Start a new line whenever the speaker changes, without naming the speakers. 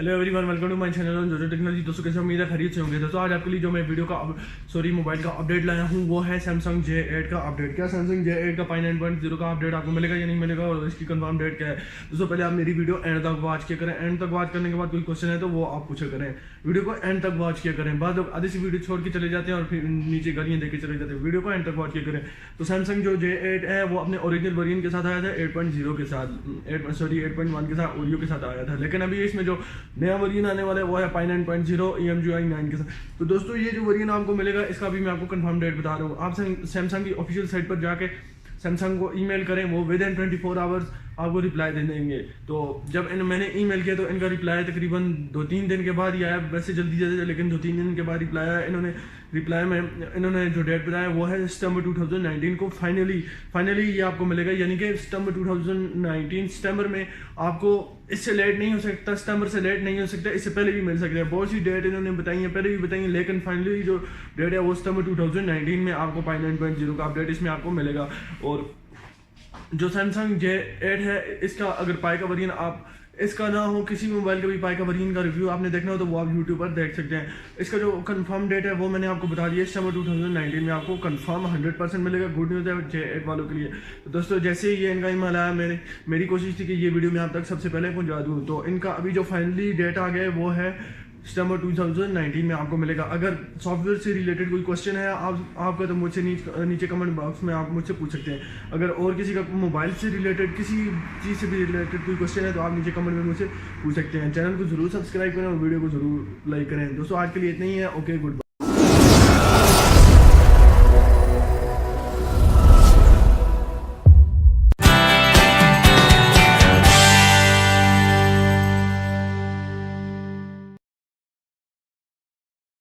Hello everyone, welcome to my channel on Jojo Technology. दोस्तों कैसे उम्मीद है खैरियत से होंगे। दोस्तों आज आपके लिए जो मैं वीडियो का मोबाइल का अपडेट लाया हूँ वो है सैमसंग J8 का अपडेट। क्या सैमसंग J8 का 5.9.0 का अपडेट आपको मिलेगा या नहीं मिलेगा और इसकी कंफर्म डेट क्या है। दोस्तों पहले आप मेरी वीडियो एंड तक वॉच किया करें। एंड तक वॉच करने के बाद कोई क्वेश्चन है तो वो आप पूछा करें। वीडियो को एंड तक वॉच किया करें। बाद आधी सी वीडियो छोड़ के चले जाते हैं और फिर नीचे गालियाँ देके चले जाते हैं। वीडियो को एंड तक वॉच किया करें। तो सैमसंग जो J8 है वो अपने ओरिजिनल वेरिएंट के साथ आया था 8.0 के साथ 8.1 के साथ ओरियो के साथ आया था। लेकिन अभी इसमें जो नया वेरिएंट आने वाला है वो है 5.9.0 EMUI 9 के साथ। तो दोस्तों ये जो वेरिएंट आपको मिलेगा इसका भी मैं आपको कंफर्म डेट बता रहा हूँ। आप सैमसंग की ऑफिशियल साइट पर जाके सैमसंग को ईमेल करें, वो विद इन 24 आवर्स आपको रिप्लाई दे देंगे। तो जब मैंने ईमेल किया तो इनका रिप्लाई तकरीबन 2-3 दिन के बाद ही आया। वैसे जल्दी जल्दी लेकिन 2-3 दिन के बाद रिप्लाई आया। इन्होंने जो डेट बताया वो है सितंबर 2019 को फाइनली ये आपको मिलेगा। यानी कि सितंबर 2019 सितंबर में आपको इससे लेट नहीं हो सकता, सितंबर से लेट नहीं हो सकता, इससे पहले भी मिल सकता है। बहुत सी डेट इन्होंने बताई है, पहले भी बताई है, लेकिन फाइनली जो डेट है वो सितंबर 2019 में आपको 5.9.0 का अपडेट इसमें आपको मिलेगा। और जो सैमसंग J8 है इसका अगर पाई का वेरिएंट आप इसका ना हो, किसी भी मोबाइल का भी पाई का वेरिएंट का रिव्यू आपने देखना हो तो वो आप यूट्यूब पर देख सकते हैं। इसका जो कंफर्म डेट है वो मैंने आपको बता दिया, सितंबर 2019 में आपको कंफर्म 100% मिलेगा। गुड न्यूज़ है J8 वालों के लिए। तो दोस्तों जैसे ही ये इनका ईमेल आया, मेरी कोशिश थी कि ये वीडियो मैं आप तक सबसे पहले पहुंचा दूँ। तो इनका अभी जो फाइनली डेट आ गया है वो है सितंबर 2019 में आपको मिलेगा। अगर सॉफ्टवेयर से रिलेटेड कोई क्वेश्चन है आपका तो मुझसे नीचे कमेंट बॉक्स में आप मुझसे पूछ सकते हैं। अगर और किसी का मोबाइल से रिलेटेड किसी चीज़ से भी रिलेटेड कोई क्वेश्चन है तो आप नीचे कमेंट में मुझसे पूछ सकते हैं। चैनल को जरूर सब्सक्राइब करें और वीडियो को जरूर लाइक करें। दोस्तों आज के लिए इतना ही है। Okay, good bye.